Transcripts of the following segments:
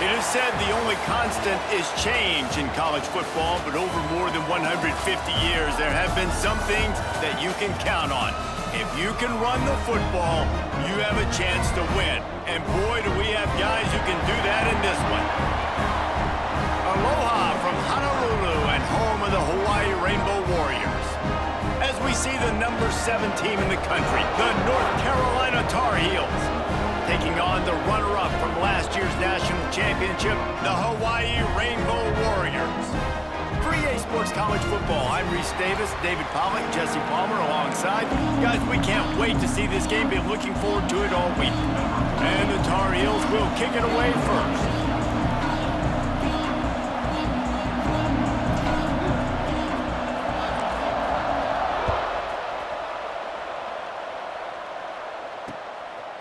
It is said the only constant is change in college football, but over more than 150 years, there have been some things that you can count on. If you can run the football, you have a chance to win. And boy, do we have guys who can do that in this one. Aloha from Honolulu and home of the Hawaii Rainbow Warriors. As we see the number 7 team in the country, the North Carolina Tar Heels, taking on the runner-up from last year's national championship, the Hawaii Rainbow Warriors. For EA Sports College Football, I'm Reese Davis, David Pollock, Jesse Palmer alongside. Guys, we can't wait to see this game. Been looking forward to it all week. And the Tar Heels will kick it away first.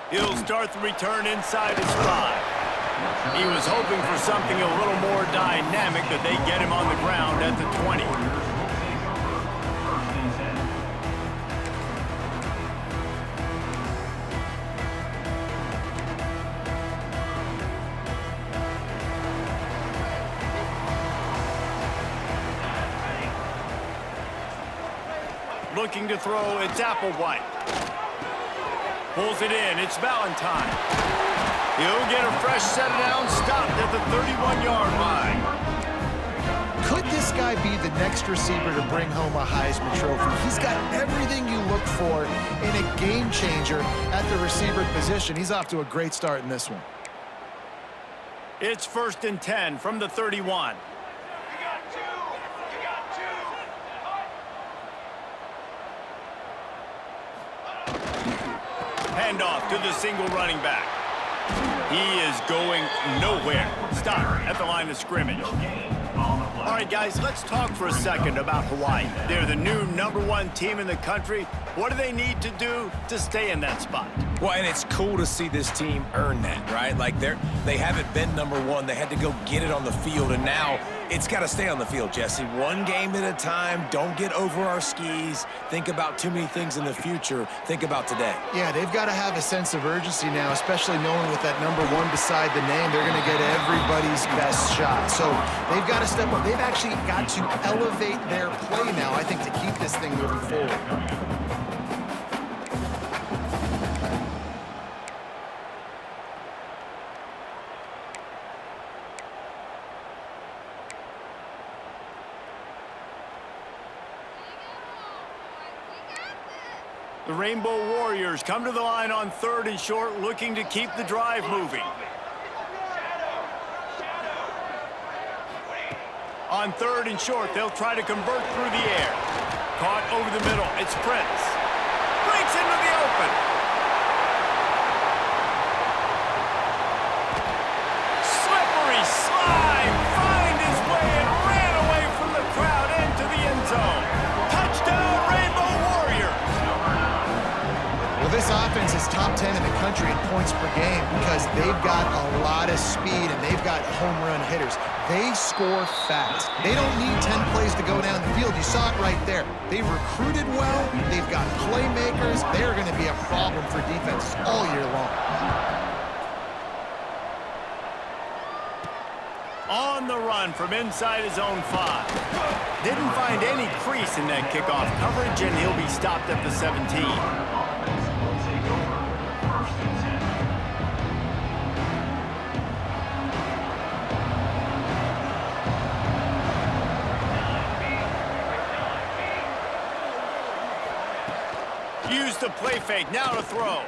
He'll start the return inside his 5. He was hoping for something a little more dynamic, but they get him on the ground at the 20. Looking to throw, it's Applewhite. Pulls it in, it's Valentine. He'll get a fresh set down, stopped at the 31-yard line. Could this guy be the next receiver to bring home a Heisman Trophy? He's got everything you look for in a game changer at the receiver position. He's off to a great start in this one. It's 1st and 10 from the 31. Handoff to the single running back. He is going nowhere. Stop at the line of scrimmage. All right, guys, let's talk for a second about Hawaii. They're the new #1 team in the country. What do they need to do to stay in that spot? Well, and it's cool to see this team earn that, right? Like they haven't been #1. They had to go get it on the field, and now it's got to stay on the field, Jesse. One game at a time. Don't get over our skis. Think about too many things in the future. Think about today. Yeah, they've got to have a sense of urgency now, especially knowing with that #1 beside the name, they're going to get everybody's best shot. So they've got to step up. They've actually got to elevate their play now, I think, to keep this thing moving forward. The Rainbow Warriors come to the line on 3rd and short, looking to keep the drive moving. On 3rd and short, they'll try to convert through the air. Caught over the middle, it's Prince. Breaks into the open. Slippery slide, find his way and ran away from the crowd into the end zone. Touchdown, Rainbow Warriors. Well, this offense is top 10 in the country in points per game because they've got a lot of speed and they've got home run hitters. They score fast. They don't need 10 plays to go down the field. You saw it right there. They've recruited well. They've got playmakers. They're going to be a problem for defenses all year long. On the run from inside his own 5. Didn't find any crease in that kickoff coverage, and he'll be stopped at the 17. Used the play fake, now to throw.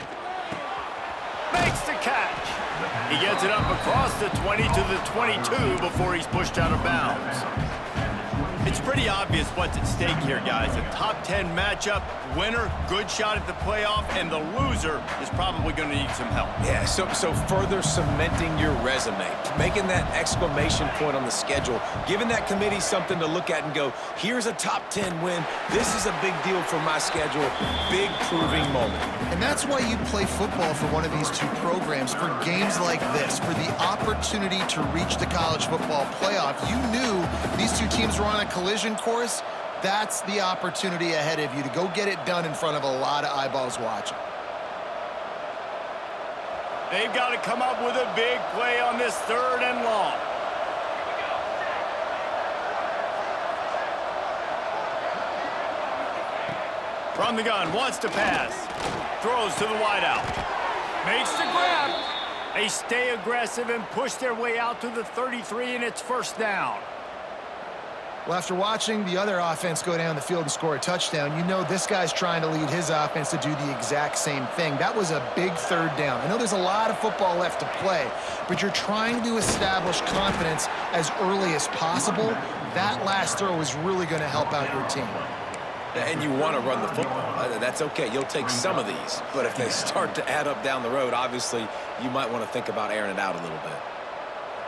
Makes the catch. He gets it up across the 20 to the 22 before he's pushed out of bounds. It's pretty obvious what's at stake here, guys. A top 10 matchup, winner, good shot at the playoff, and the loser is probably going to need some help. Yeah, so further cementing your resume, making that exclamation point on the schedule, giving that committee something to look at and go, here's a top 10 win. This is a big deal for my schedule. Big proving moment. And that's why you play football for one of these two programs, for games like this, for the opportunity to reach the college football playoff. You knew these two teams were on a collision course. That's the opportunity ahead of you to go get it done in front of a lot of eyeballs watching. They've got to come up with a big play on this 3rd and long. From the gun, wants to pass. Throws to the wideout. Makes the grab. They stay aggressive and push their way out to the 33, and it's 1st down. Well, after watching the other offense go down the field and score a touchdown, you know this guy's trying to lead his offense to do the exact same thing. That was a big 3rd down. I know there's a lot of football left to play, but you're trying to establish confidence as early as possible. That last throw is really going to help out your team. And you want to run the football. That's okay. You'll take some of these. But if they start to add up down the road, obviously, you might want to think about airing it out a little bit.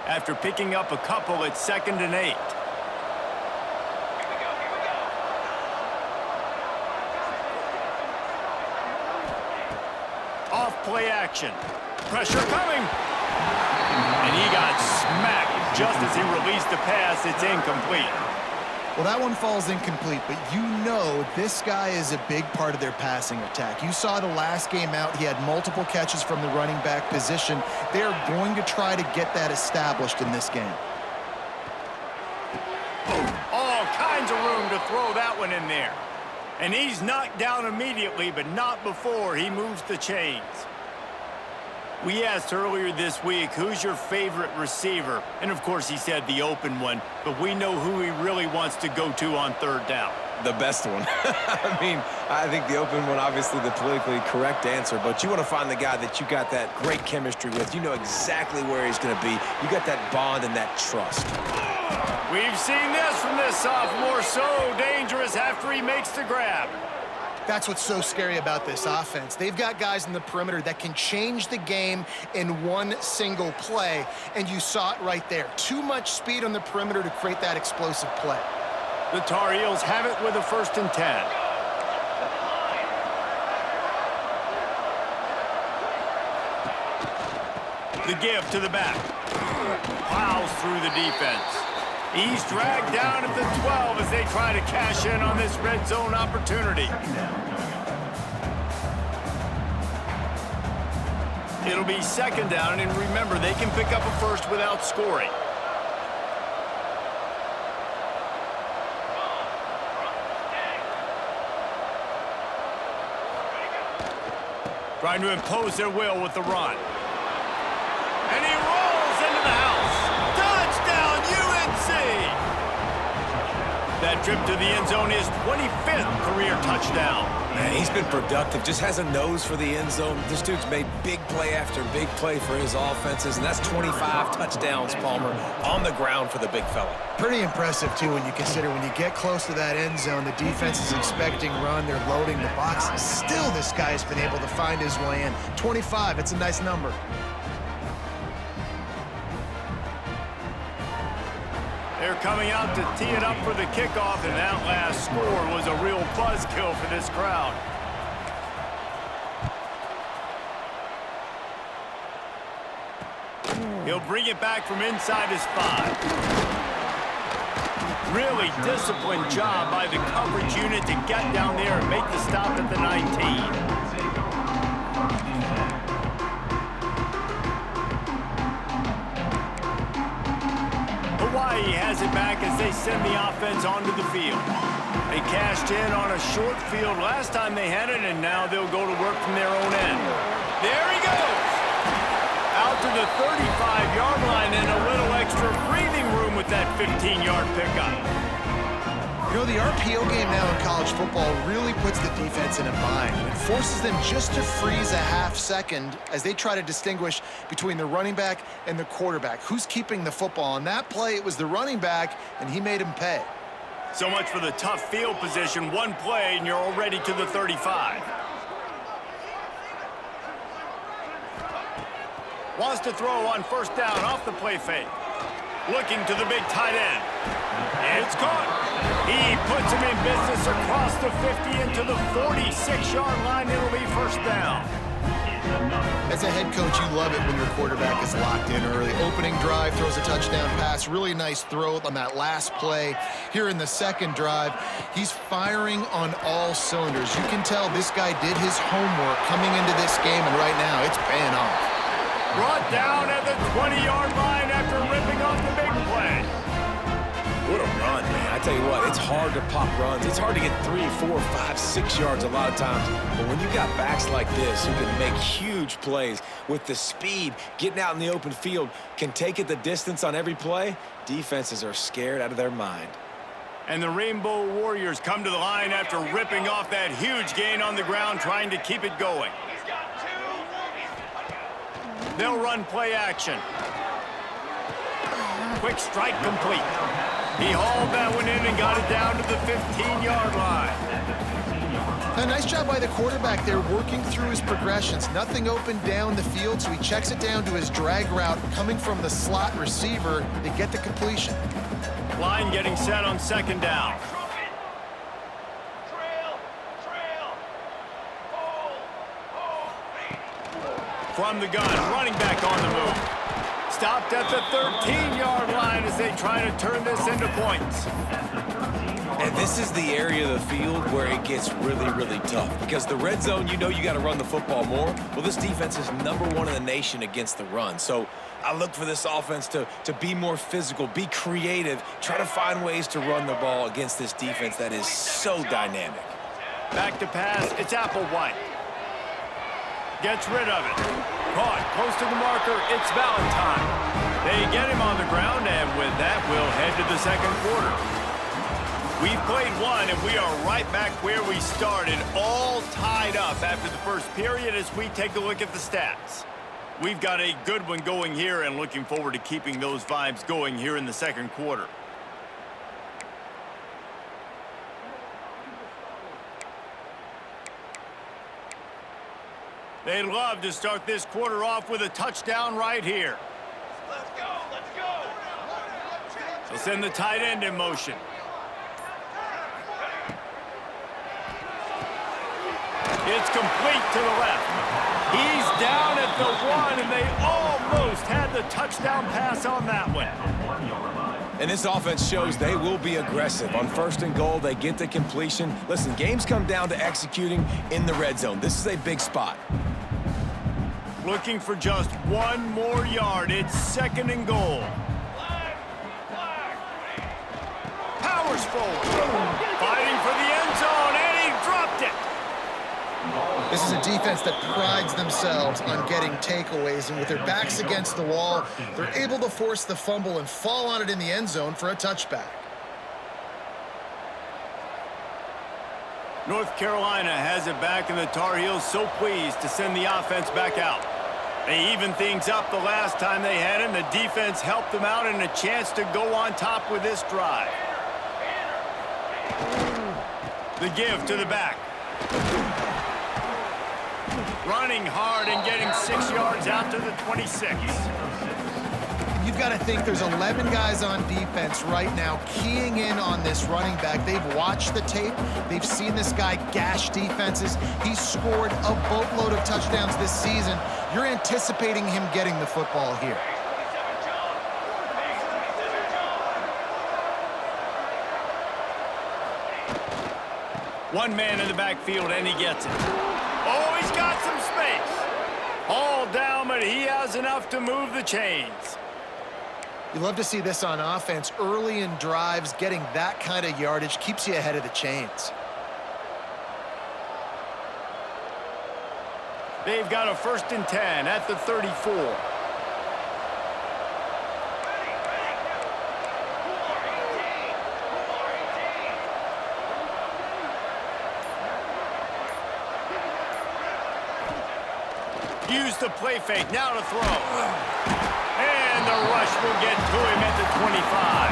After picking up a couple, it's 2nd and 8. Off play action. Pressure coming. And he got smacked just as he released the pass. It's incomplete. Well, that one falls incomplete, but you know this guy is a big part of their passing attack. You saw the last game out, he had multiple catches from the running back position. They're going to try to get that established in this game. All kinds of room to throw that one in there. And he's knocked down immediately, but not before he moves the chains. We asked earlier this week, who's your favorite receiver? And of course he said the open one, but we know who he really wants to go to on 3rd down. The best one. I mean, I think the open one, obviously the politically correct answer, but you want to find the guy that you got that great chemistry with. You know exactly where he's going to be. You got that bond and that trust. We've seen this from this sophomore, so dangerous after he makes the grab. That's what's so scary about this offense. They've got guys in the perimeter that can change the game in one single play, and you saw it right there. Too much speed on the perimeter to create that explosive play. The Tar Heels have it with a 1st and 10. The give to the back. Plows through the defense. He's dragged down at the 12 as they try to cash in on this red zone opportunity. It'll be 2nd down, and remember, they can pick up a 1st without scoring. Trying to impose their will with the run. And he rolls into the house. Touchdown, UNC! That trip to the end zone is 25th career touchdown. Man, he's been productive, just has a nose for the end zone. This dude's made big play after big play for his offenses, and that's 25 touchdowns, Palmer, on the ground for the big fella. Pretty impressive, too, when you consider when you get close to that end zone, the defense is expecting run, they're loading the box. Still, this guy's been able to find his way in. 25, it's a nice number. They're coming out to tee it up for the kickoff, and that last score was a real buzzkill for this crowd. He'll bring it back from inside his 5. Really disciplined job by the coverage unit to get down there and make the stop at the 19. Hawai'i has it back as they send the offense onto the field. They cashed in on a short field last time they had it, and now they'll go to work from their own end. There he goes! Out to the 35-yard line and a little extra breathing room with that 15-yard pickup. You know, the RPO game now in college football really puts the defense in a bind. It forces them just to freeze a half second as they try to distinguish between the running back and the quarterback. Who's keeping the football? On that play, it was the running back, and he made him pay. So much for the tough field position. One play, and you're already to the 35. Wants to throw on 1st down off the play fake. Looking to the big tight end. It's caught. He puts him in business across the 50 into the 46-yard line. It'll be 1st down. As a head coach, you love it when your quarterback is locked in early. Opening drive, throws a touchdown pass. Really nice throw on that last play. Here in the 2nd drive, he's firing on all cylinders. You can tell this guy did his homework coming into this game, and right now it's paying off. down at the 20-yard line after ripping off the big play. What a run, man. I tell you what, it's hard to pop runs. It's hard to get 3, 4, 5, 6 yards a lot of times. But when you got backs like this who can make huge plays with the speed, getting out in the open field, can take it the distance on every play, defenses are scared out of their mind. And the Rainbow Warriors come to the line after ripping off that huge gain on the ground, trying to keep it going. They'll run play action. Quick strike complete. He hauled that one in and got it down to the 15-yard line. A nice job by the quarterback there, working through his progressions. Nothing open down the field, so he checks it down to his drag route coming from the slot receiver. They get the completion. Line getting set on second down. From the gun, running back on the move. Stopped at the 13-yard line as they try to turn this into points. And this is the area of the field where it gets really, really tough. Because the red zone, you know you got to run the football more. Well, this defense is #1 in the nation against the run. So I look for this offense to be more physical, be creative, try to find ways to run the ball against this defense that is so dynamic. Back to pass, it's Applewhite. Gets rid of it. Caught close to the marker, it's Valentine. They get him on the ground, and with that, we'll head to the second quarter. We've played one, and we are right back where we started, all tied up after the first period as we take a look at the stats. We've got a good one going here, and looking forward to keeping those vibes going here in the second quarter. They'd love to start this quarter off with a touchdown right here. Let's go, let's go. They'll send the tight end in motion. It's complete to the left. He's down at the 1, and they almost had the touchdown pass on that one. And this offense shows they will be aggressive. On 1st and goal, they get the completion. Listen, games come down to executing in the red zone. This is a big spot. Looking for just 1 more yard. It's 2nd and goal. Powers forward. Fighting for the end zone, and he dropped it. This is a defense that prides themselves on getting takeaways, and with their backs against the wall, they're able to force the fumble and fall on it in the end zone for a touchback. North Carolina has it back, and the Tar Heels so pleased to send the offense back out. They evened things up the last time they had him. The defense helped them out, and a chance to go on top with this drive. The give to the back. Running hard and getting 6 yards out to the 26. You've got to think there's 11 guys on defense right now keying in on this running back. They've watched the tape. They've seen this guy gash defenses. He's scored a boatload of touchdowns this season. You're anticipating him getting the football here. One man in the backfield, and he gets it. Oh, he's got some space. All down, but he has enough to move the chains. You love to see this on offense. Early in drives, getting that kind of yardage keeps you ahead of the chains. They've got a 1st and 10 at the 34. Use the play fake, now to throw. And the rush will get to him at the 25.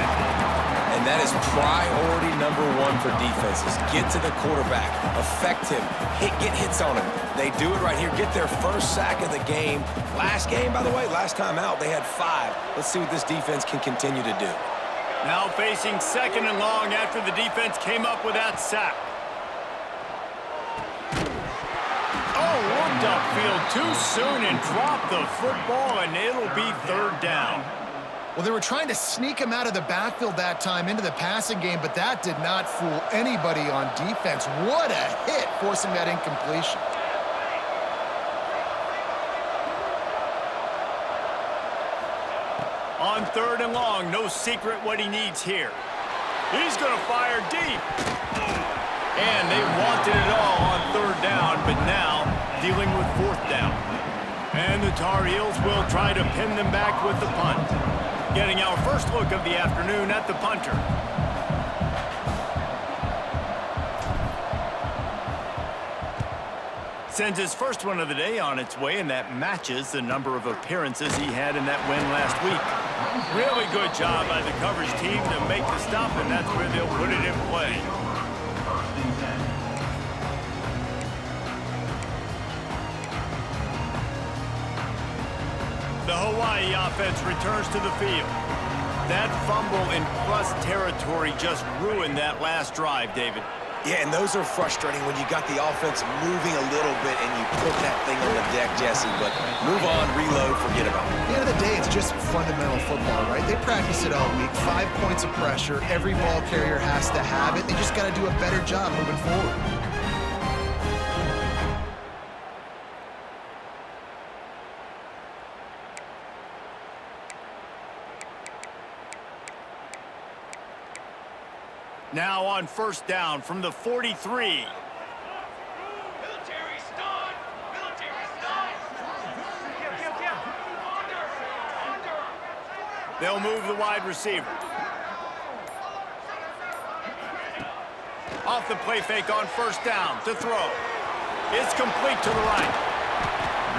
And that is priority #1 for defenses. Get to the quarterback, affect him, get hits on him. They do it right here, get their first sack of the game. Last game, by the way, last time out, they had 5. Let's see what this defense can continue to do. Now facing 2nd and long after the defense came up with that sack. Oh, looked upfield too soon and dropped the football, and it'll be 3rd down. Well, they were trying to sneak him out of the backfield that time into the passing game, but that did not fool anybody on defense. What a hit, forcing that incompletion. On 3rd and long, no secret what he needs here. He's going to fire deep. And they wanted it all on 3rd down, but now dealing with 4th down. And the Tar Heels will try to pin them back with the punt. Getting our first look of the afternoon at the punter. Sends his first one of the day on its way, and that matches the number of appearances he had in that win last week. Really good job by the coverage team to make the stop, and that's where they'll put it in play. The Hawaii offense returns to the field. That fumble in plus territory just ruined that last drive, David. Yeah, and those are frustrating when you got the offense moving a little bit and you put that thing on the deck, Jesse. But move on, reload, forget about it. At the end of the day, it's just fundamental football, right? They practice it all week. 5 points of pressure. Every ball carrier has to have it. They just got to do a better job moving forward. Now on 1st down from the 43. Military stun! Military stun! They'll move the wide receiver. Off the play fake on 1st down to throw. It's complete to the right.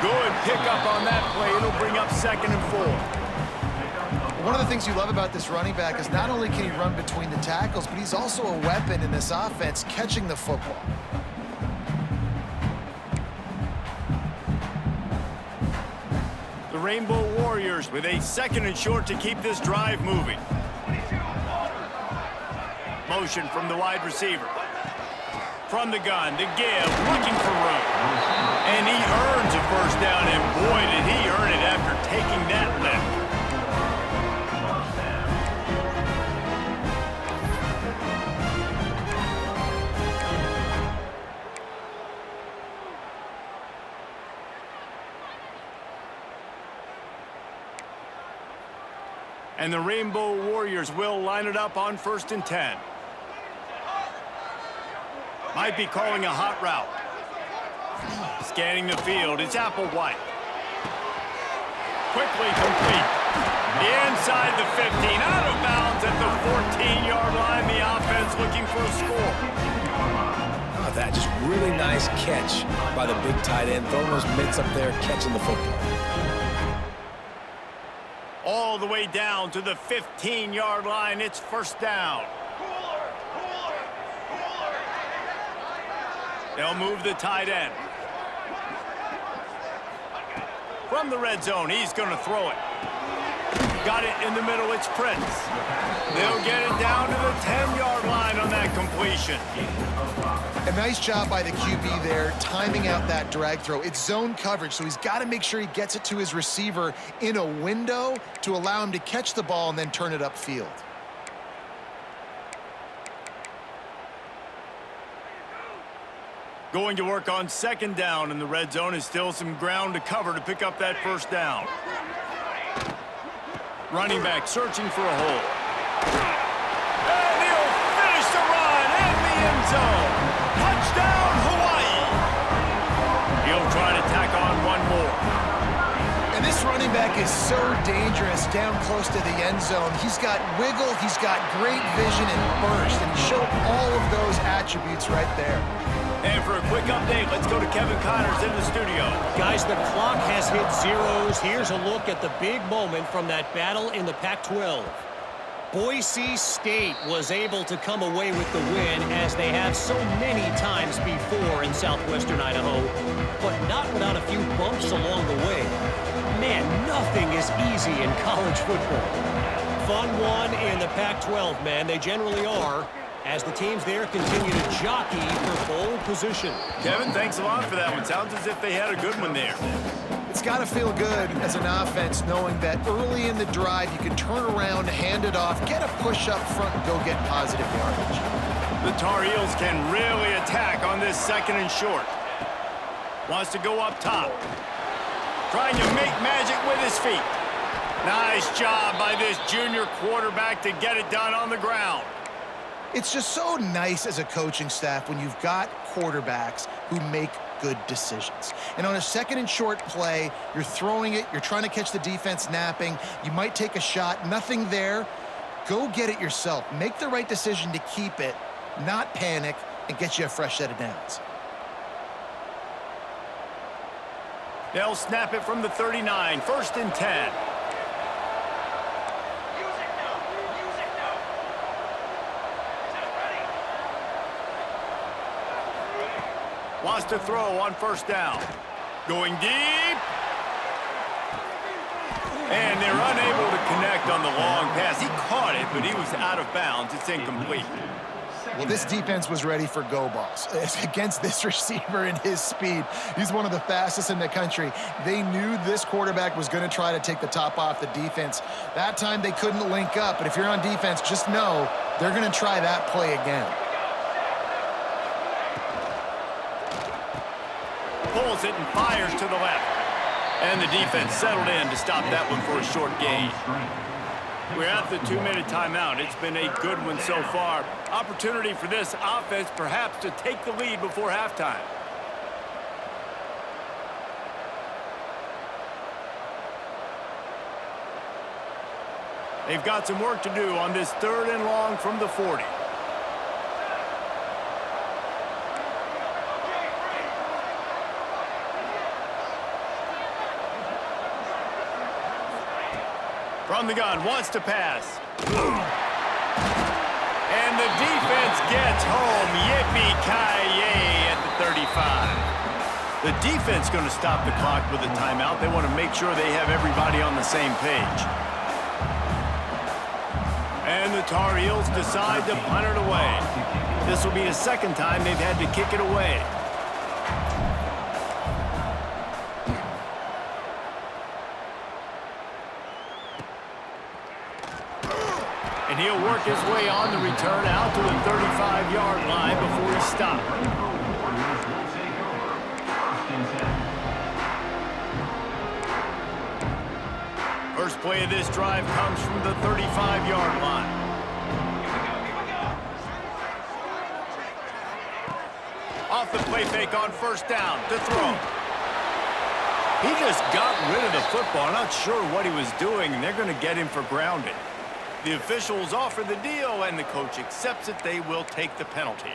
Good pickup on that play. It'll bring up 2nd and 4. One of the things you love about this running back is not only can he run between the tackles, but he's also a weapon in this offense catching the football. The Rainbow Warriors with a 2nd and short to keep this drive moving. Motion from the wide receiver. From the gun to give, looking for room. And he earns a 1st down, and boy, did he earn it after taking that lift. And the Rainbow Warriors will line it up on 1st and 10. Might be calling a hot route. Scanning the field, it's Applewhite. Quickly complete. Inside the 15, out of bounds at the 14-yard line. The offense looking for a score. Oh, that just really nice catch by the big tight end. Throwing those mitts up there, catching the football. All the way down to the 15-yard line. It's 1st down. They'll move the tight end. From the red zone, he's going to throw it. Got it in the middle, it's Prince. They'll get it down to the 10-yard line on that completion. A nice job by the QB there, timing out that drag throw. It's zone coverage, so he's got to make sure he gets it to his receiver in a window to allow him to catch the ball and then turn it upfield. Going to work on 2nd down in the red zone is still some ground to cover to pick up that 1st down. Running back searching for a hole. And he'll finish the run in the end zone. Touchdown, Hawaii. He'll try to tack on one more. And this running back is so dangerous down close to the end zone. He's got wiggle, he's got great vision and burst, and he showed all of those attributes right there. And for a quick update, let's go to Kevin Connors in the studio. Guys, the clock has hit zeros. Here's a look at the big moment from that battle in the Pac-12. Boise State was able to come away with the win, as they have so many times before in southwestern Idaho, but not without a few bumps along the way. Man, nothing is easy in college football. Fun one in the Pac-12, man. They generally are, as the teams there continue to jockey for pole position. Kevin, thanks a lot for that one. Sounds as if they had a good one there. It's got to feel good as an offense knowing that early in the drive you can turn around, hand it off, get a push up front, and go get positive yardage. The Tar Heels can really attack on this 2nd and short. Wants to go up top. Trying to make magic with his feet. Nice job by this junior quarterback to get it done on the ground. It's just so nice as a coaching staff when you've got quarterbacks who make good decisions. And on a second and short play, you're throwing it, you're trying to catch the defense napping, you might take a shot, nothing there. Go get it yourself. Make the right decision to keep it, not panic, and get you a fresh set of downs. They'll snap it from the 39, 1st and 10. Wants to throw on 1st down. Going deep. And they're unable to connect on the long pass. He caught it, but he was out of bounds. It's incomplete. Well, this defense was ready for go balls. Against this receiver and his speed, he's one of the fastest in the country. They knew this quarterback was going to try to take the top off the defense. That time they couldn't link up, but if you're on defense, just know they're going to try that play again. Pulls it and fires to the left. And the defense settled in to stop that one for a short gain. We're at the 2-minute timeout. It's been a good one so far. Opportunity for this offense perhaps to take the lead before halftime. They've got some work to do on this 3rd and long from the 40. From the gun, wants to pass. And the defense gets home. Yippee-ki-yay at the 35. The defense going to stop the clock with a timeout. They want to make sure they have everybody on the same page. And the Tar Heels decide to punt it away. This will be the 2nd time they've had to kick it away. And he'll work his way on the return out to the 35-yard line before he stopped. First play of this drive comes from the 35-yard line. Off the play fake on 1st down to throw. He just got rid of the football. Not sure what he was doing, and they're going to get him for grounding. The officials offer the deal, and the coach accepts it. They will take the penalty.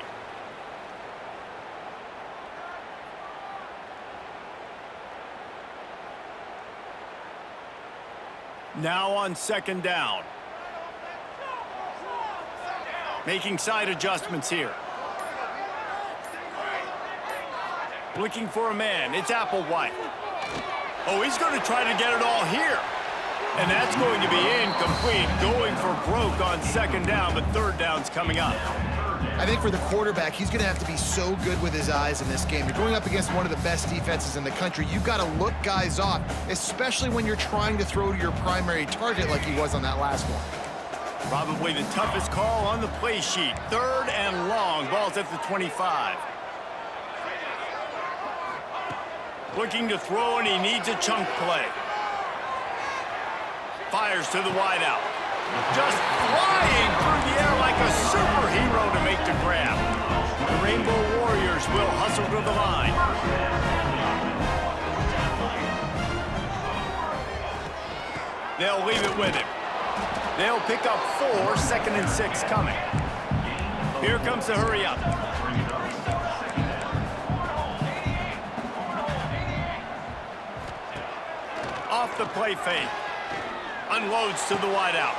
Now on 2nd down. Making side adjustments here. Looking for a man. It's Applewhite. Oh, he's going to try to get it all here. And that's going to be incomplete. Going for broke on 2nd down, but 3rd down's coming up. I think for the quarterback, he's going to have to be so good with his eyes in this game. You're going up against one of the best defenses in the country. You've got to look guys off, especially when you're trying to throw to your primary target like he was on that last one. Probably the toughest call on the play sheet. 3rd and long. Ball's at the 25. Looking to throw, and he needs a chunk play. Fires to the wideout. Just flying through the air like a superhero to make the grab. The Rainbow Warriors will hustle to the line. They'll leave it with him. They'll pick up 4, 2nd and 6 coming. Here comes the hurry up. Off the play fake. Unloads to the wideout.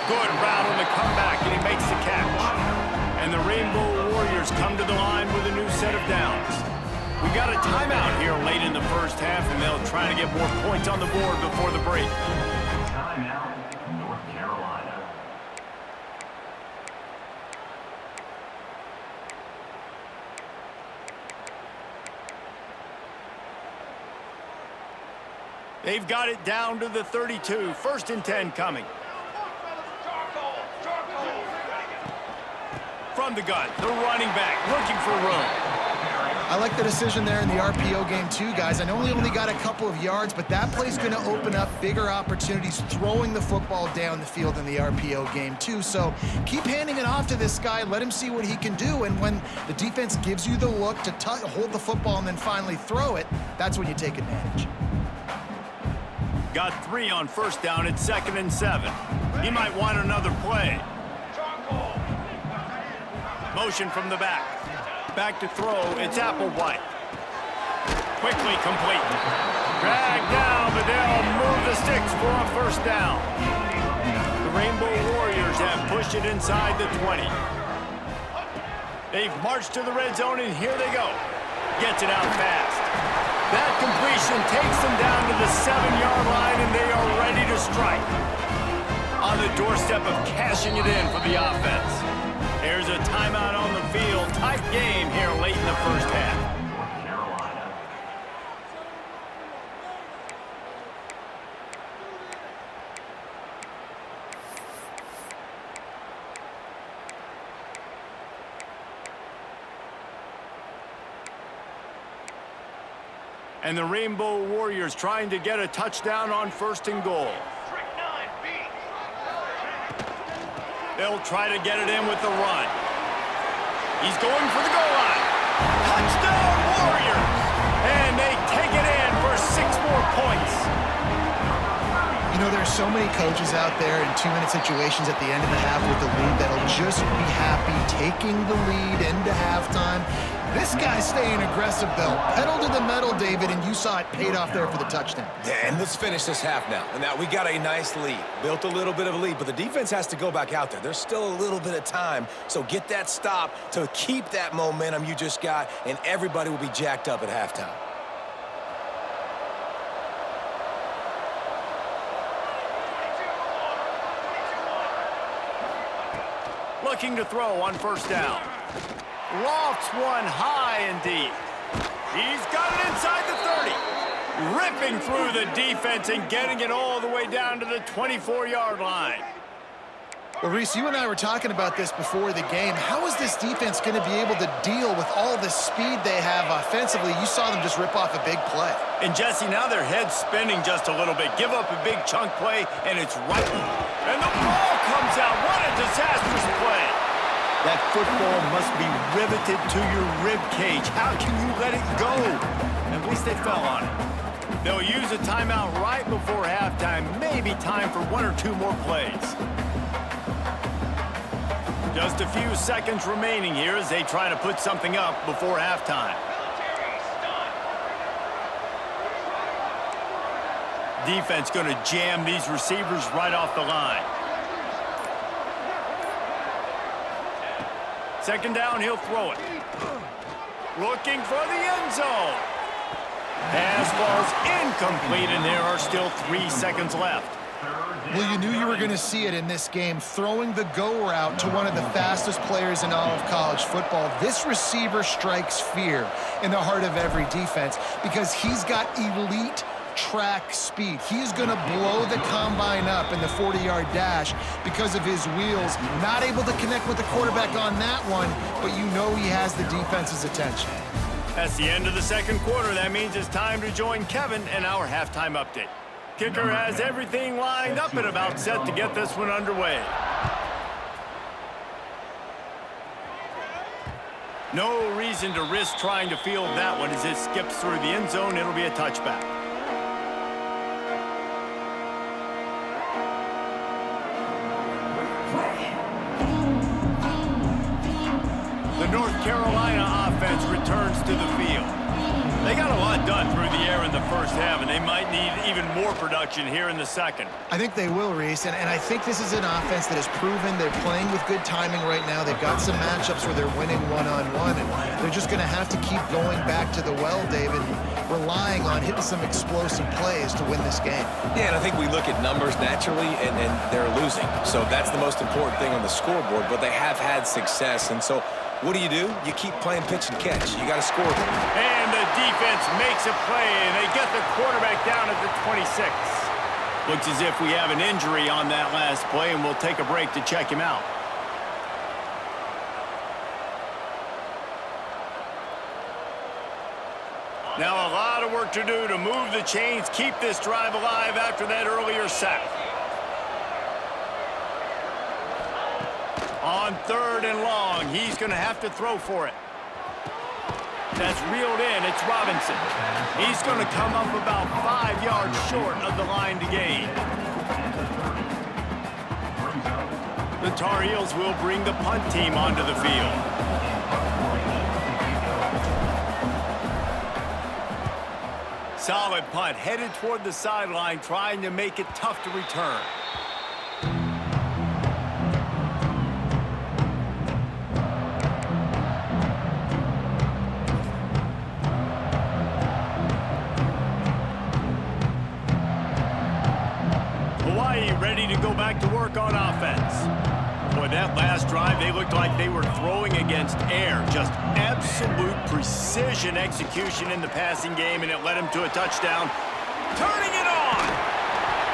Good route on the comeback, and he makes the catch. And the Rainbow Warriors come to the line with a new set of downs. We got a timeout here late in the 1st half, and they'll try to get more points on the board before the break. Timeout, North Carolina. They've got it down to the 32. 1st and 10 coming. From the gun, the running back looking for room. I like the decision there in the RPO game too, guys. I know he only got a couple of yards, but that play's going to open up bigger opportunities throwing the football down the field in the RPO game too. So keep handing it off to this guy. Let him see what he can do. And when the defense gives you the look to hold the football and then finally throw it, that's when you take advantage. Got 3 on first down at 2nd and 7. He might want another play. Motion from the back. Back to throw, it's Applewhite. Quickly complete. Dragged down, but they'll move the sticks for a first down. The Rainbow Warriors have pushed it inside the 20. They've marched to the red zone, and here they go. Gets it out fast. That completion takes them down to the 7-yard line, and they are ready to strike. On the doorstep of cashing it in for the offense. There's a timeout on the field. Tight game here late in the first half. North Carolina. And the Rainbow Warriors trying to get a touchdown on 1st and goal. They'll try to get it in with the run. He's going for the goal line. Touchdown Warriors! And they take it in for 6 more points. You know, there's so many coaches out there in 2-minute situations at the end of the half with the lead that'll just be happy taking the lead into halftime. This guy's staying aggressive, though. Pedal to the metal, David, and you saw it paid off there for the touchdown. Yeah, and let's finish this half now. And now we got a nice lead. Built a little bit of a lead, but the defense has to go back out there. There's still a little bit of time, so get that stop to keep that momentum you just got, and everybody will be jacked up at halftime. Looking to throw on 1st down. Lofts one high and deep. He's got it inside the 30. Ripping through the defense and getting it all the way down to the 24-yard line. Well, Reese, you and I were talking about this before the game. How is this defense going to be able to deal with all the speed they have offensively? You saw them just rip off a big play. And, Jesse, now their head's spinning just a little bit. Give up a big chunk play, and it's right. And the ball comes out. What a disastrous play. That football must be riveted to your rib cage. How can you let it go? At least they fell on it. They'll use a timeout right before halftime. Maybe time for 1 or 2 more plays. Just a few seconds remaining here as they try to put something up before halftime. Defense going to jam these receivers right off the line. 2nd down, he'll throw it. Looking for the end zone. Pass falls incomplete, and there are still 3 seconds left. Well, you knew you were going to see it in this game, throwing the go route to one of the fastest players in all of college football. This receiver strikes fear in the heart of every defense because he's got elite track speed. He's going to blow the combine up in the 40-yard dash because of his wheels. Not able to connect with the quarterback on that one, but you know he has the defense's attention. That's the end of the 2nd quarter. That means it's time to join Kevin in our halftime update. Kicker has everything lined up and about set to get this one underway. No reason to risk trying to field that one as it skips through the end zone. It'll be a touchback. The North Carolina offense returns to the field. They got a lot done through the air in the first half, and they might need even more production here in the second. I think they will, Reese, and I think this is an offense that has proven they're playing with good timing right now. They've got some matchups where they're winning one-on-one, and they're just going to have to keep going back to the well, David, relying on hitting some explosive plays to win this game. Yeah, and I think we look at numbers naturally, and they're losing. So that's the most important thing on the scoreboard, but they have had success, and so what do? You keep playing pitch and catch. You got to score. And the defense makes a play, and they get the quarterback down at the 26. Looks as if we have an injury on that last play, and we'll take a break to check him out. Now a lot of work to do to move the chains, keep this drive alive after that earlier sack. On 3rd and long, he's going to have to throw for it. That's reeled in. It's Robinson. He's going to come up about 5 yards short of the line to gain. The Tar Heels will bring the punt team onto the field. Solid punt, headed toward the sideline, trying to make it tough to return. Hawaii ready to go back to work on offense. Boy, that last drive, they looked like they were throwing against air. Just absolute precision execution in the passing game, and it led them to a touchdown. Turning it on!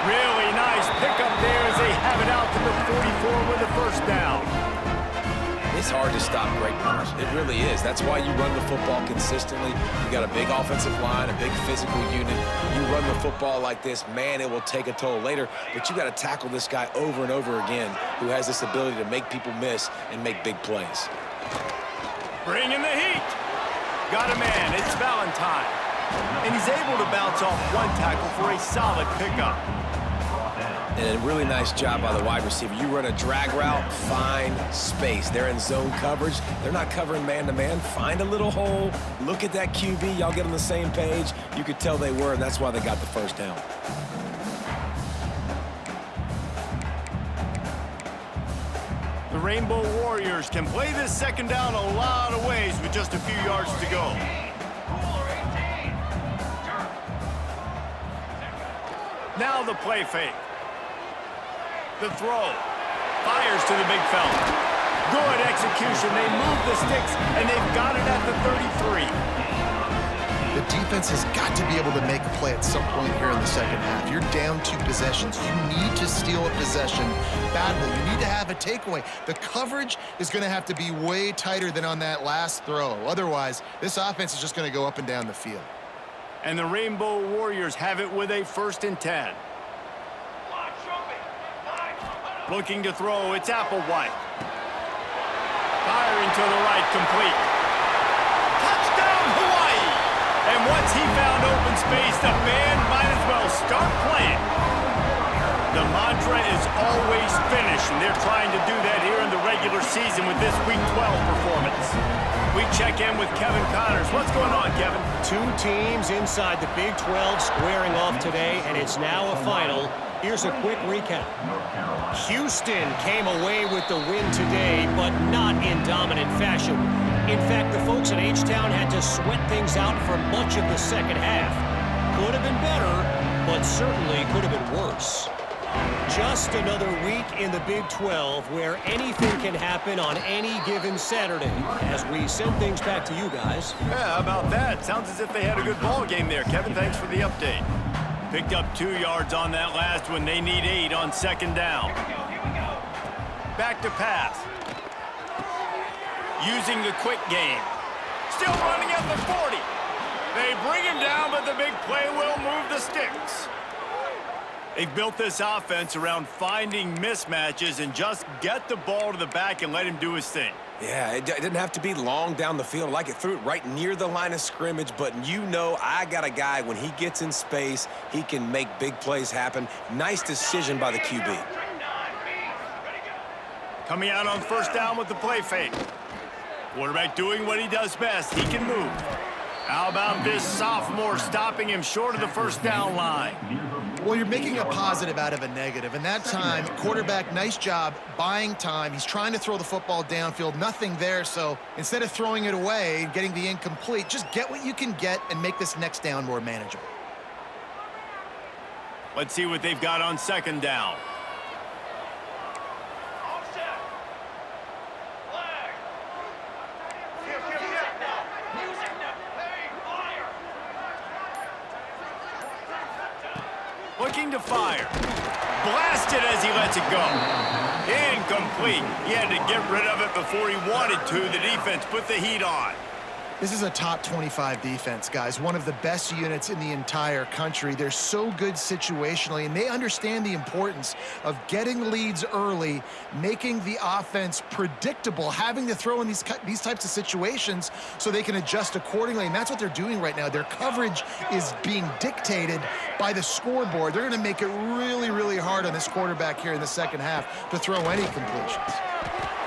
Really nice pickup there as they have it out to the 44 with a first down. It's hard to stop great runners. It really is. That's why you run the football consistently. You got a big offensive line, a big physical unit. You run the football like this, man, it will take a toll later. But you got to tackle this guy over and over again who has this ability to make people miss and make big plays. Bringing the heat. Got a man. It's Valentine. And he's able to bounce off one tackle for a solid pickup. And a really nice job by the wide receiver. You run a drag route, find space. They're in zone coverage. They're not covering man-to-man. Find a little hole. Look at that QB. Y'all get on the same page. You could tell they were, and that's why they got the first down. The Rainbow Warriors can play this second down a lot of ways with just a few yards to go. Now the play fake. The throw. Fires to the big fella. Good execution. They move the sticks, and they've got it at the 33. The defense has got to be able to make a play at some point here in the second half. You're down 2 possessions. You need to steal a possession badly. You need to have a takeaway. The coverage is going to have to be way tighter than on that last throw. Otherwise, this offense is just going to go up and down the field. And the Rainbow Warriors have it with a 1st and 10. Looking to throw, it's Applewhite. Firing to the right, complete. Touchdown, Hawaii! And once he found open space, the band might as well start playing. The mantra is always finish, and they're trying to do that here in the regular season with this Week 12 performance. We check in with Kevin Connors. What's going on, Kevin? 2 teams inside the Big 12 squaring off today, and it's now a final. Here's a quick recap. Houston came away with the win today, but not in dominant fashion. In fact, the folks at H-Town had to sweat things out for much of the second half. Could have been better, but certainly could have been worse. Just another week in the Big 12 where anything can happen on any given Saturday. As we send things back to you guys. Yeah, how about that? Sounds as if they had a good ball game there. Kevin, thanks for the update. Picked up 2 yards on that last one. They need 8 on second down. Back to pass. Using the quick game. Still running at the 40. They bring him down, but the big play will move the sticks. They've built this offense around finding mismatches and just get the ball to the back and let him do his thing. Yeah, it didn't have to be long down the field. Like it threw it right near the line of scrimmage, but you know I got a guy, when he gets in space, he can make big plays happen. Nice decision by the QB. Coming out on first down with the play fake. Quarterback doing what he does best. He can move. How about this sophomore stopping him short of the first down line? Well, you're making a positive out of a negative. And that time, quarterback, nice job buying time. He's trying to throw the football downfield. Nothing there. So instead of throwing it away and getting the incomplete, just get what you can get and make this next down more manageable. Let's see what they've got on second down. Looking to fire. Blasted as he lets it go. Incomplete. He had to get rid of it before he wanted to. The defense put the heat on. This is a top 25 defense, guys. One of the best units in the entire country. They're so good situationally, and they understand the importance of getting leads early, making the offense predictable, having to throw in these types of situations so they can adjust accordingly, and that's what they're doing right now. Their coverage is being dictated by the scoreboard. They're going to make it really, really hard on this quarterback here in the second half to throw any completions.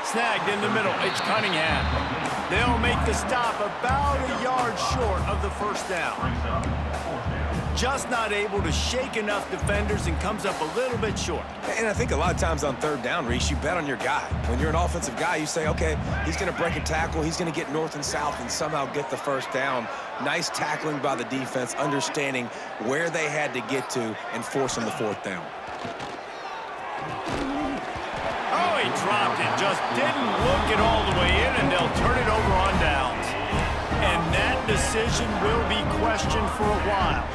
Snagged in the middle, it's Cunningham. They'll make the stop about a yard short of the first down. Just not able to shake enough defenders and comes up a little bit short. And I think a lot of times on third down, Reese, you bet on your guy. When you're an offensive guy, you say, okay, he's going to break a tackle, he's going to get north and south and somehow get the first down. Nice tackling by the defense, understanding where they had to get to and forcing the fourth down. Oh, he dropped it. Just didn't look it all the way in, and they'll turn it over on downs. And that decision will be questioned for a while.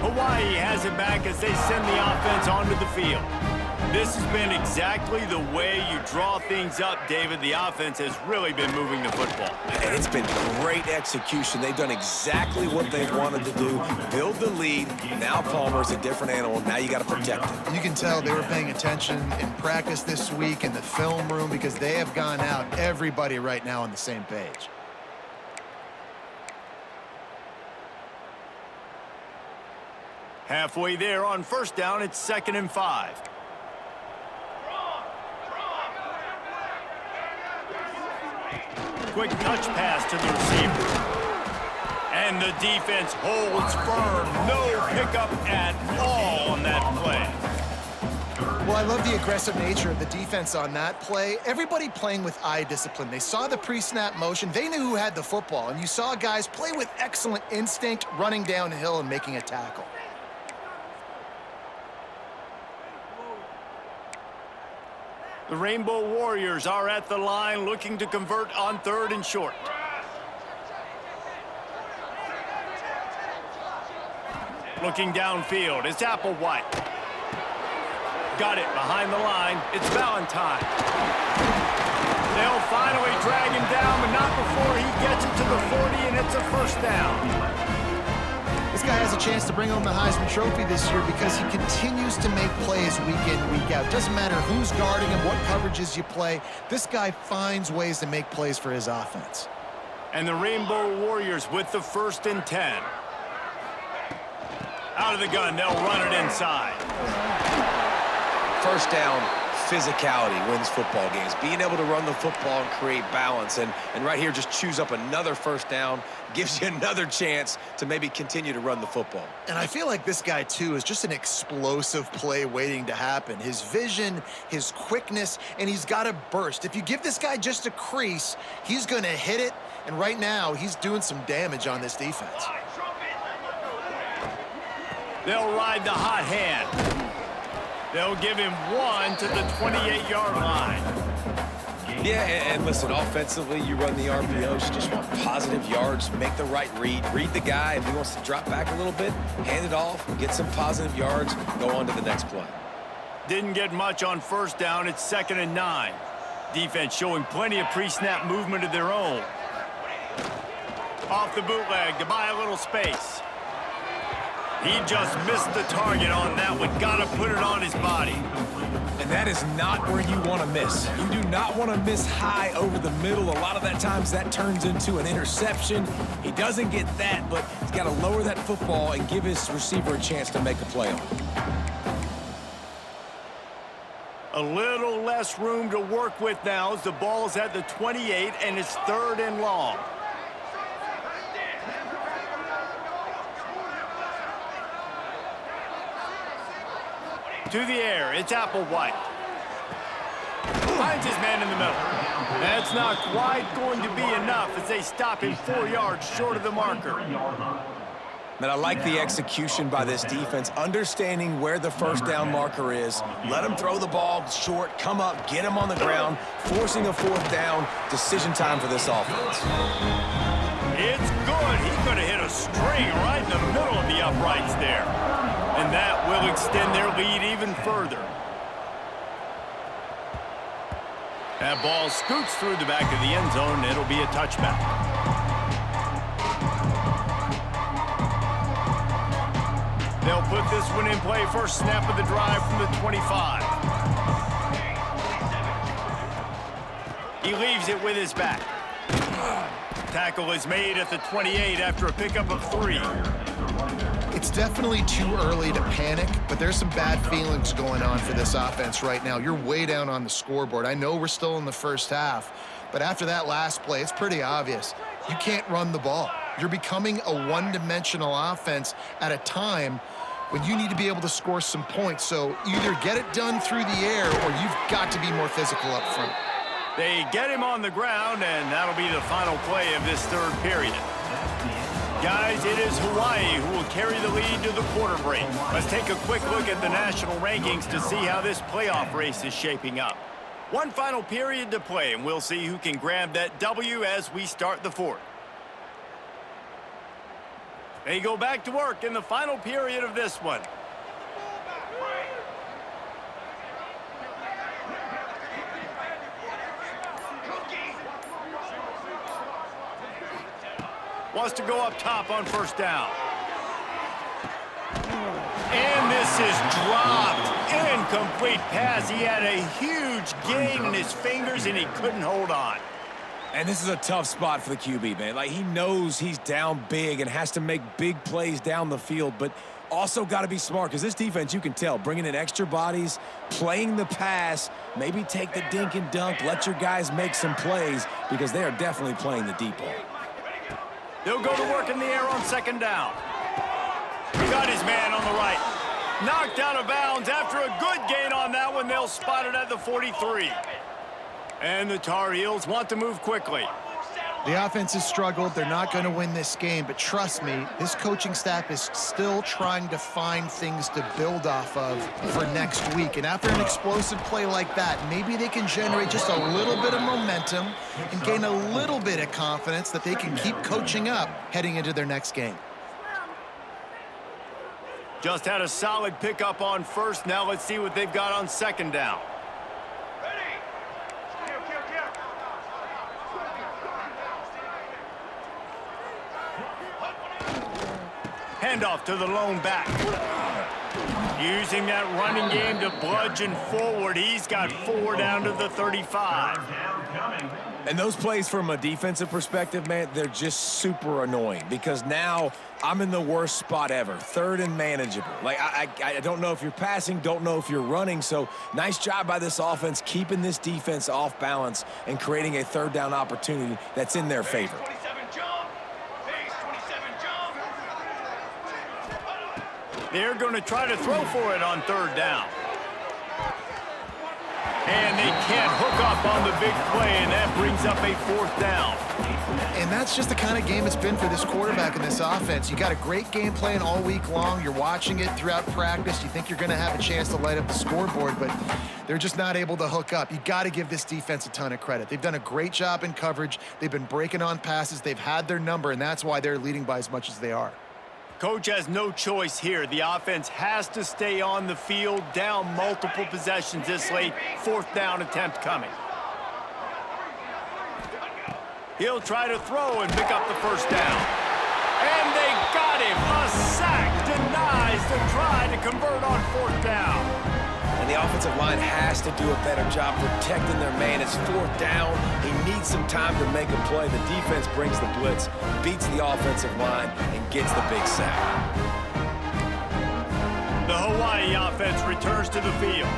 Hawaii has it back as they send the offense onto the field. This has been exactly the way you draw things up, David. The offense has really been moving the football. And it's been great execution. They've done exactly what they wanted to do, build the lead. Now Palmer's a different animal. Now you got to protect him. You can tell they were paying attention in practice this week in the film room because they have gone out, everybody right now on the same page. Halfway there on first down, it's 2nd and 5. Quick touch pass to the receiver. And the defense holds firm. No pickup at all on that play. Well, I love the aggressive nature of the defense on that play. Everybody playing with eye discipline. They saw the pre-snap motion. They knew who had the football. And you saw guys play with excellent instinct, running downhill and making a tackle. The Rainbow Warriors are at the line looking to convert on 3rd and short. Looking downfield, it's Applewhite. Got it behind the line. It's Valentine. They'll finally drag him down, but not before he gets it to the 40, and it's a first down. This guy has a chance to bring home the Heisman Trophy this year because he continues to make plays week in, week out. Doesn't matter who's guarding him, what coverages you play. This guy finds ways to make plays for his offense. And the Rainbow Warriors with the 1st and 10. Out of the gun, they'll run it inside. First down, physicality wins football games. Being able to run the football and create balance. And right here, just choose up another first down, gives you another chance to maybe continue to run the football. And I feel like this guy, too, is just an explosive play waiting to happen. His vision, his quickness, and he's got a burst. If you give this guy just a crease, he's going to hit it. And right now, he's doing some damage on this defense. They'll ride the hot hand. They'll give him 1 to the 28-yard line. Yeah, and listen, offensively, you run the RPOs, you just want positive yards, make the right read the guy. If he wants to drop back a little bit, hand it off, get some positive yards, go on to the next play. Didn't get much on first down. It's 2nd and 9. Defense showing plenty of pre-snap movement of their own. Off the bootleg to buy a little space. He just missed the target on that one. Gotta put it on his body. And that is not where you want to miss. You do not want to miss high over the middle. A lot of that times that turns into an interception. He doesn't get that, but he's got to lower that football and give his receiver a chance to make a play on it. A little less room to work with now as the ball's at the 28 and it's 3rd and long. To the air, it's Applewhite. Finds his man in the middle. That's not quite going to be enough as they stop him 4 yards short of the marker. Man, I like the execution by this defense, understanding where the first down marker is. Let him throw the ball short, come up, get him on the ground, forcing a 4th down. Decision time for this offense. It's good. He could have hit a string right in the middle of the uprights there. And that will extend their lead even further. That ball scoots through the back of the end zone. It'll be a touchback. They'll put this one in play. First snap of the drive from the 25. He leaves it with his back. Tackle is made at the 28 after a pickup of 3. It's definitely too early to panic, but there's some bad feelings going on for this offense right now. You're way down on the scoreboard. I know we're still in the first half, but after that last play, it's pretty obvious. You can't run the ball. You're becoming a one-dimensional offense at a time when you need to be able to score some points. So either get it done through the air or you've got to be more physical up front. They get him on the ground, and that'll be the final play of this third period. Guys, it is Hawaii who will carry the lead to the quarter break. Let's take a quick look at the national rankings to see how this playoff race is shaping up. One final period to play, and we'll see who can grab that W as we start the fourth. They go back to work in the final period of this one. Wants to go up top on first down. And this is dropped. Incomplete pass. He had a huge gain in his fingers, and he couldn't hold on. And this is a tough spot for the QB, man. Like, he knows he's down big and has to make big plays down the field, but also got to be smart because this defense, you can tell, bringing in extra bodies, playing the pass, maybe take the dink and dunk, let your guys make some plays because they are definitely playing the deep ball. They'll go to work in the air on second down. Got his man on the right. Knocked out of bounds after a good gain on that one. They'll spot it at the 43. And the Tar Heels want to move quickly. The offense has struggled. They're not going to win this game, but trust me, this coaching staff is still trying to find things to build off of for next week. And after an explosive play like that, maybe they can generate just a little bit of momentum and gain a little bit of confidence that they can keep coaching up heading into their next game. Just had a solid pickup on first. Now let's see what they've got on second down. Handoff to the lone back. Using that running game to bludgeon forward. He's got 4 down to the 35. And those plays from a defensive perspective, man, they're just super annoying because now I'm in the worst spot ever. Third and manageable. Like, I don't know if you're passing, don't know if you're running. So nice job by this offense keeping this defense off balance and creating a third down opportunity that's in their favor. They're going to try to throw for it on third down. And they can't hook up on the big play, and that brings up a fourth down. And that's just the kind of game it's been for this quarterback and this offense. You got a great game plan all week long. You're watching it throughout practice. You think you're going to have a chance to light up the scoreboard, but they're just not able to hook up. You got to give this defense a ton of credit. They've done a great job in coverage. They've been breaking on passes. They've had their number, and that's why they're leading by as much as they are. Coach has no choice here. The offense has to stay on the field, down multiple possessions this late. Fourth down attempt coming. He'll try to throw and pick up the first down. And they got him. A sack denies the try to convert on fourth down. And the offensive line has to do a better job protecting their man. It's fourth down. He needs some time to make a play. The defense brings the blitz, beats the offensive line, and gets the big sack. The Hawaii offense returns to the field.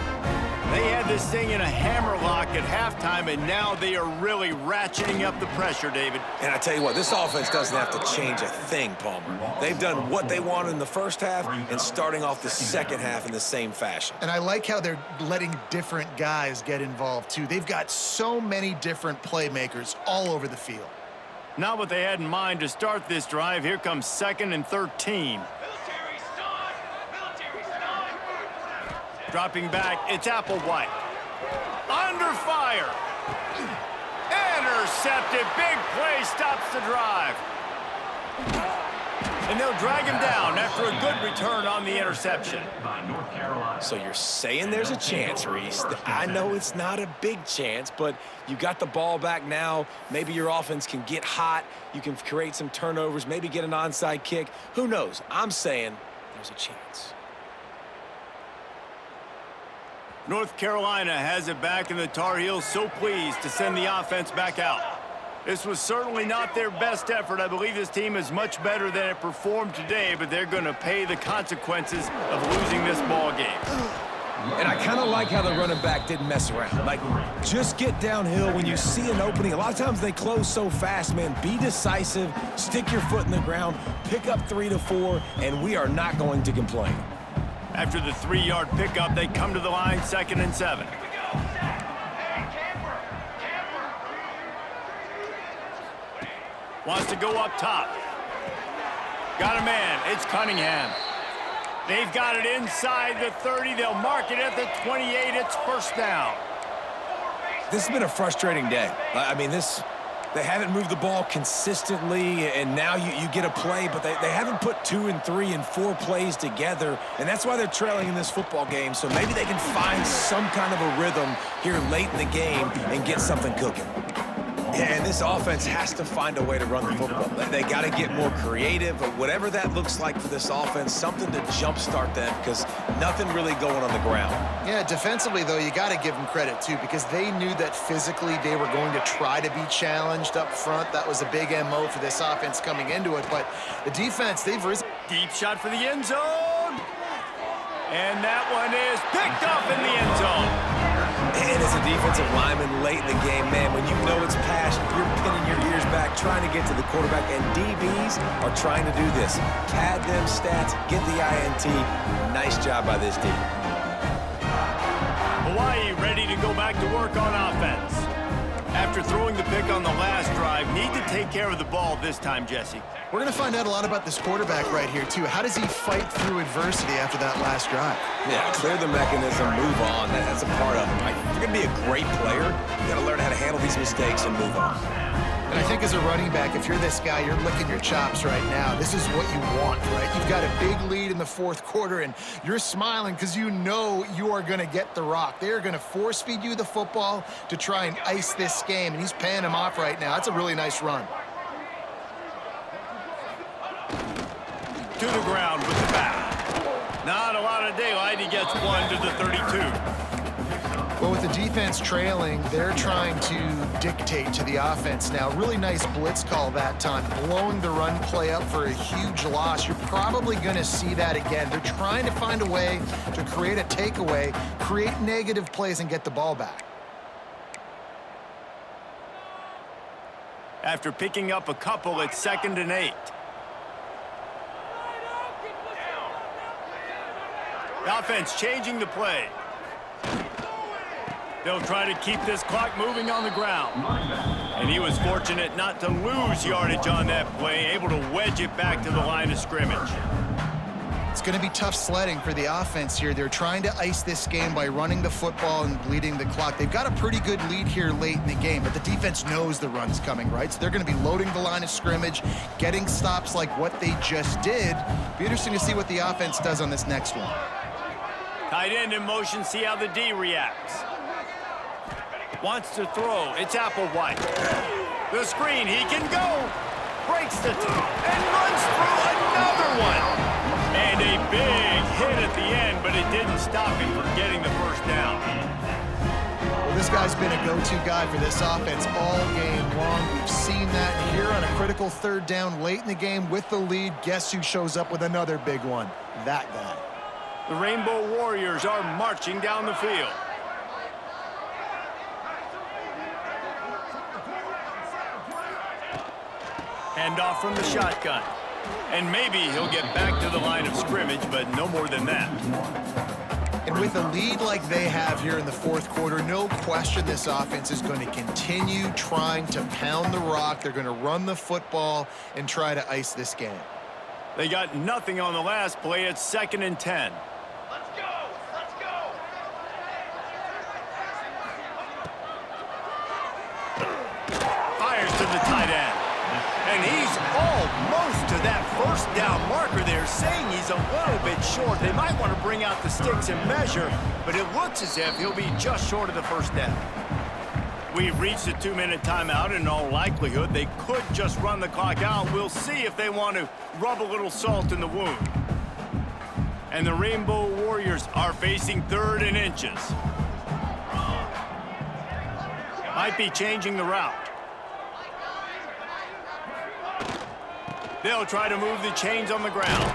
They had this thing in a hammerlock at halftime, and now they are really ratcheting up the pressure, David. And I tell you what, this offense doesn't have to change a thing, Palmer. They've done what they wanted in the first half and starting off the second half in the same fashion. And I like how they're letting different guys get involved, too. They've got so many different playmakers all over the field. Not what they had in mind to start this drive. Here comes 2nd and 13. Dropping back, it's Applewhite. Under fire. Intercepted. Big play stops the drive. And they'll drag him down after a good return on the interception. By North Carolina. So you're saying there's a chance, Reese. I know it's not a big chance, but you got the ball back now. Maybe your offense can get hot. You can create some turnovers, maybe get an onside kick. Who knows? I'm saying there's a chance. North Carolina has it back, and the Tar Heels so pleased to send the offense back out. This was certainly not their best effort. I believe this team is much better than it performed today, but they're going to pay the consequences of losing this ball game. And I kind of like how the running back didn't mess around. Like, just get downhill when you see an opening. A lot of times they close so fast, man. Be decisive, stick your foot in the ground, pick up 3 to 4, and we are not going to complain. After the 3-yard pickup, they come to the line, 2nd and 7. Wants to go up top. Got a man. It's Cunningham. They've got it inside the 30. They'll mark it at the 28. It's first down. This has been a frustrating day. I mean, they haven't moved the ball consistently, and now you get a play, but they haven't put 2 and 3 and 4 plays together, and that's why they're trailing in this football game. So maybe they can find some kind of a rhythm here late in the game and get something cooking. And this offense has to find a way to run the football. They got to get more creative, but whatever that looks like for this offense, something to jumpstart them, because nothing really going on the ground. Yeah, defensively, though, you got to give them credit, too, because they knew that physically they were going to try to be challenged up front. That was a big MO for this offense coming into it. But the defense, they've risen. Deep shot for the end zone. And that one is picked up in the end zone. And as a defensive lineman late in the game, man, when you know it's past, you're pinning your ears back, trying to get to the quarterback, and DBs are trying to do this. Pad them stats, get the INT. Nice job by this team. Hawaii ready to go back to work on offense. After throwing the pick on the last drive, need to take care of the ball this time, Jesse. We're going to find out a lot about this quarterback right here, too. How does he fight through adversity after that last drive? Yeah, clear the mechanism, move on. That's a part of it. Like, if you're going to be a great player, you got to learn how to handle these mistakes and move on. And I think as a running back, if you're this guy, you're licking your chops right now. This is what you want, right? You've got a big lead in the 4th quarter, and you're smiling because you know you are going to get the rock. They're going to force-feed you the football to try and ice this game, and he's paying him off right now. That's a really nice run. To the ground with the bat. Not a lot of daylight. He gets one to the 32. Well, with the defense trailing, they're trying to dictate to the offense now. Really nice blitz call that time, blowing the run play up for a huge loss. You're probably going to see that again. They're trying to find a way to create a takeaway, create negative plays, and get the ball back. After picking up a couple, it's 2nd and 8. The offense changing the play. They'll try to keep this clock moving on the ground. And he was fortunate not to lose yardage on that play, able to wedge it back to the line of scrimmage. It's going to be tough sledding for the offense here. They're trying to ice this game by running the football and bleeding the clock. They've got a pretty good lead here late in the game, but the defense knows the run's coming, right? So they're going to be loading the line of scrimmage, getting stops like what they just did. Be interesting to see what the offense does on this next one. Tight end in motion, see how the D reacts. Wants to throw, it's Applewhite. The screen, he can go. Breaks the and runs through another one. And a big hit at the end, but it didn't stop him from getting the first down. Well, this guy's been a go-to guy for this offense all game long. We've seen that here on a critical 3rd down late in the game with the lead. Guess who shows up with another big one? That guy. The Rainbow Warriors are marching down the field. Hand off from the shotgun. And maybe he'll get back to the line of scrimmage, but no more than that. And with a lead like they have here in the 4th quarter, no question this offense is going to continue trying to pound the rock. They're going to run the football and try to ice this game. They got nothing on the last play. It's 2nd and 10. Let's go! Let's go! Fires to the tight end. And he's almost to that first down a little bit short. They might want to bring out the sticks and measure, but it looks as if he'll be just short of the first down. We've reached a 2-minute timeout. In all likelihood, they could just run the clock out. We'll see if they want to rub a little salt in the wound. And the Rainbow Warriors are facing 3rd and inches. Might be changing the route. They'll try to move the chains on the ground.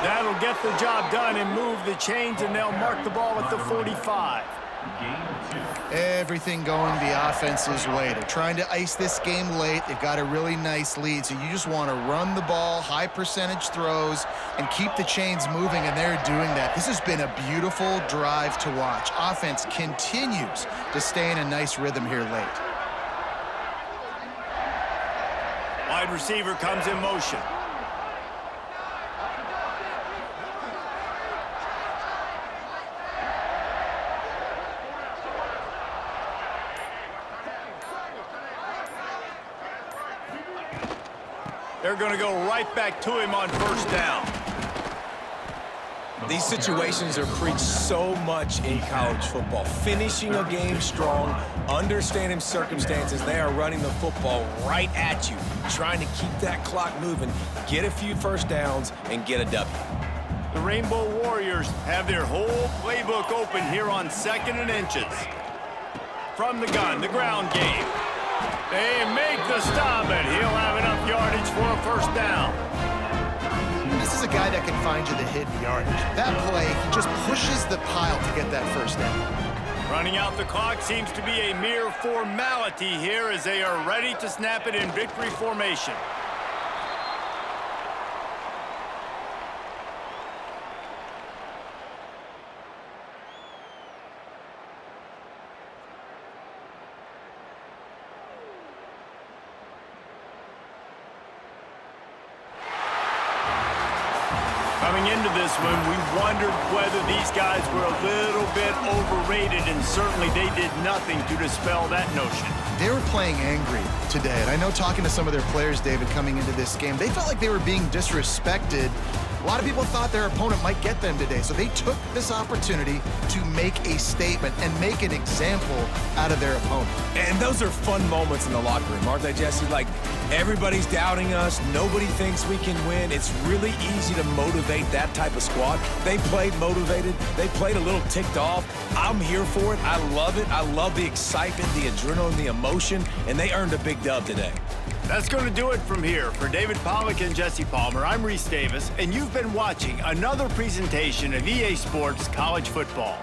That'll get the job done and move the chains, and they'll mark the ball at the 45. Everything going the offense's way. They're trying to ice this game late. They've got a really nice lead, so you just want to run the ball, high percentage throws, and keep the chains moving, and they're doing that. This has been a beautiful drive to watch. Offense continues to stay in a nice rhythm here late. Wide receiver comes in motion. They're going to go right back to him on first down. These situations are preached so much in college football. Finishing a game strong, understanding circumstances. They are running the football right at you, trying to keep that clock moving, get a few first downs, and get a W. The Rainbow Warriors have their whole playbook open here on 2nd and inches. From the gun, the ground game. They make the stop, and he'll have enough yardage for a first down. This is a guy that can find you the hidden yardage. That play, he just pushes the pile to get that first down. Running out the clock seems to be a mere formality here as they are ready to snap it in victory formation. Coming into this one, we wondered whether these guys were a little bit overrated, and certainly they did nothing to dispel that notion. They were playing angry today, and I know talking to some of their players, David, coming into this game, they felt like they were being disrespected. A lot of people thought their opponent might get them today, so they took this opportunity to make a statement and make an example out of their opponent. And those are fun moments in the locker room, aren't they, Jesse? Like, everybody's doubting us. Nobody thinks we can win. It's really easy to motivate that type of squad. They played motivated. They played a little ticked off. I'm here for it. I love it. I love the excitement, the adrenaline, the emotion, and they earned a big dub today. That's going to do it from here. For David Pollack and Jesse Palmer, I'm Reese Davis, and you've been watching another presentation of EA Sports College Football.